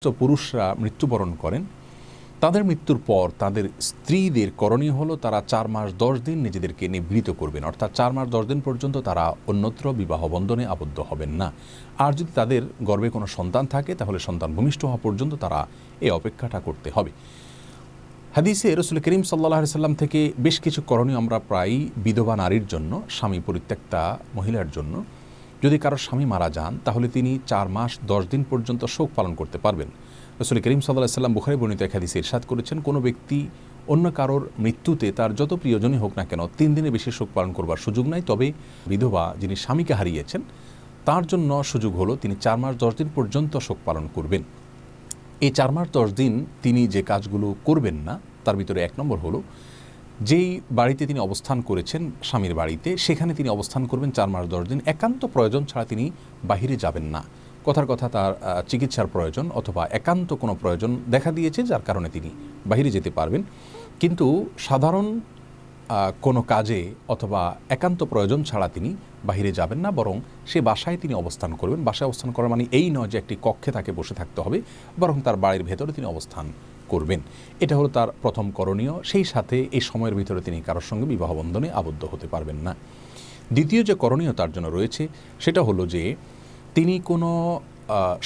পুরুষরা মৃত্যুবরণ করেন, তাদের মৃত্যুর পর তাদের স্ত্রীদের করণীয় হলো তারা 4 মাস 10 দিন নিজেদেরকে নিবৃত করবেন, অর্থাৎ 4 মাস 10 দিন পর্যন্ত তারা অন্যত্র বিবাহ বন্ধনে আবদ্ধ হবেন না। আর যদি তাদের গর্ভে কোনো সন্তান থাকে তাহলে সন্তান ভূমিষ্ঠ হওয়া পর্যন্ত তারা এই অপেক্ষাটা করতে হবে। হাদিসে রাসূল করিম সাল্লাল্লাহু আলাইহি সাল্লাম থেকে বেশ কিছু করণীয় আমরা প্রায়ই বিধবা নারীর জন্য, স্বামী পরিত্যক্তা মহিলার জন্য, যদি কারো স্বামী মারা যান তাহলে তিনি 4 মাস 10 দিন পর্যন্ত শোক পালন করতে পারবেন। রাসূল করিম সাল্লাল্লাহু আলাইহি সাল্লাম বুখারী বর্ণিত এক হাদিসে ইরশাদ করেছেন, কোনো ব্যক্তি অন্য কারোর মৃত্যুতে তার যত প্রিয়জনই হোক না কেন 3 দিনের বেশি শোক পালন করবার সুযোগ নাই। তবে বিধবা যিনি স্বামীকে হারিয়েছেন তার জন্য সুযোগ হলো তিনি 4 মাস 10 দিন পর্যন্ত শোক পালন করবেন। এই 4 মাস 10 দিন তিনি যে কাজগুলো করবেন না তার ভিতরে 1 নম্বর হলো, যেই বাড়িতে তিনি অবস্থান করেছেন স্বামীর বাড়িতে, সেখানে তিনি অবস্থান করবেন 4 মাস 10 দিন। একান্ত প্রয়োজন ছাড়া তিনি বাহিরে যাবেন না। কথার কথা তার চিকিৎসার প্রয়োজন অথবা একান্ত কোনো প্রয়োজন দেখা দিয়েছে যার কারণে তিনি বাহিরে যেতে পারবেন, কিন্তু সাধারণ কোনো কাজে অথবা একান্ত প্রয়োজন ছাড়া তিনি বাহিরে যাবেন না, বরং সে বাসায় তিনি অবস্থান করবেন। বাসায় অবস্থান করার মানে এই নয় যে একটি কক্ষে তাকে বসে থাকতে হবে, বরং তার বাড়ির ভেতরে তিনি অবস্থান করবেন। এটা হলো তার প্রথম করণীয়। সেই সাথে এই সময়ের ভিতরে তিনি কারোর সঙ্গে বিবাহ বন্ধনে আবদ্ধ হতে পারবেন না। দ্বিতীয় যে করণীয় তার জন্য রয়েছে সেটা হলো যে তিনি কোনো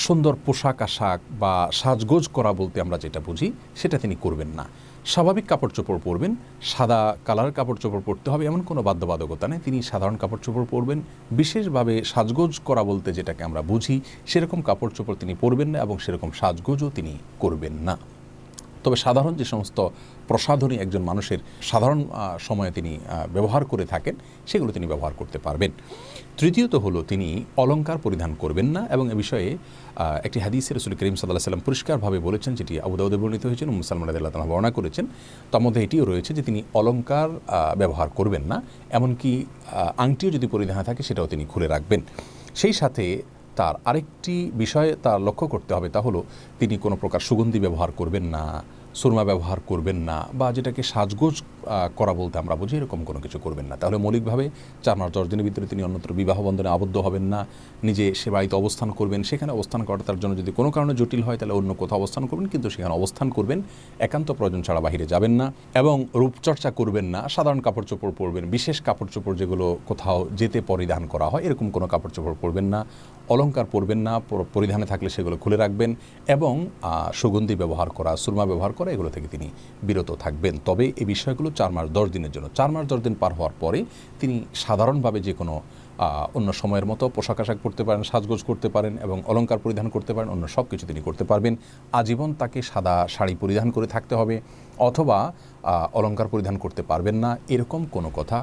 সুন্দর পোশাক আশাক বা সাজগোজ করা বলতে আমরা যেটা বুঝি সেটা তিনি করবেন না। স্বাভাবিক কাপড় চোপড় পরবেন, সাদা কালার কাপড় চোপড় পরতে হবে এমন কোনো বাধ্যবাধকতা নেই। তিনি সাধারণ কাপড় চোপড় পরবেন। বিশেষভাবে সাজগোজ করা বলতে যেটাকে আমরা বুঝি সেরকম কাপড় চোপড় তিনি পরবেন না এবং সেরকম সাজগোজও তিনি করবেন না। তবে সাধারণ যে সমস্ত প্রসাধনী একজন মানুষের সাধারণ সময়ে তিনি ব্যবহার করে থাকেন সেগুলো তিনি ব্যবহার করতে পারবেন। তৃতীয়ত হলো তিনি অলংকার পরিধান করবেন না, এবং এ বিষয়ে একটি হাদিসে রাসূল করিম সাল্লাল্লাহু আলাইহি সাল্লাম পরিষ্কারভাবে বলেছেন, যেটি আবু দাউদে বর্ণিত হয়েছে, উম্মে সালমা রাদিয়াল্লাহু তাআলা বর্ণনা করেছেন। তার মধ্যে এটিও রয়েছে যে তিনি অলংকার ব্যবহার করবেন না, এমনকি আংটিও যদি পরিধানে থাকে সেটাও তিনি খুলে রাখবেন। সেই সাথে তার আরেকটি বিষয় তার লক্ষ্য করতে হবে, তা হলো তিনি কোনো প্রকার সুগন্ধি ব্যবহার করবেন না, সুরমা ব্যবহার করবেন না, বা যেটাকে সাজগোজ করা বলতে আমরা বুঝি এরকম কোনো কিছু করবেন না। তাহলে মৌলিকভাবে 4 মাস 10 দিনের ভিতরে তিনি অন্যত্র বিবাহ বন্ধনে আবদ্ধ হবেন না। নিজে সে বাড়িতে অবস্থান করবেন, সেখানে অবস্থান করাটা তার জন্য যদি কোনো কারণে জটিল হয় তাহলে অন্য কোথাও অবস্থান করবেন, কিন্তু সেখানে অবস্থান করবেন, একান্ত প্রয়োজন ছাড়া বাহিরে যাবেন না, এবং রূপচর্চা করবেন না। সাধারণ কাপড় চোপড় পরবেন, বিশেষ কাপড় চোপড় যেগুলো কোথাও যেতে পরিধান করা হয় এরকম কোনো কাপড় চোপড় পরবেন না, অলংকার পরবেন না, পরিধানে থাকলে সেগুলো খুলে রাখবেন, এবং সুগন্ধি ব্যবহার করা, সুরমা ব্যবহার করা এগুলো থেকে তিনি বিরত থাকবেন। তবে এই বিষয়গুলো 4 মাস 10 দিনের জন্য। 4 মাস 10 দিন পার হওয়ার পরে তিনি সাধারণভাবে যে কোনো অন্য সময়ের মতো পোশাক আশাক পরতে পারেন, সাজগোজ করতে পারেন এবং অলংকার পরিধান করতে পারেন, অন্য সব কিছু তিনি করতে পারবেন। আজীবন তাকে সাদা শাড়ি পরিধান করে থাকতে হবে অথবা অলংকার পরিধান করতে পারবেন না, এরকম কোনো কথা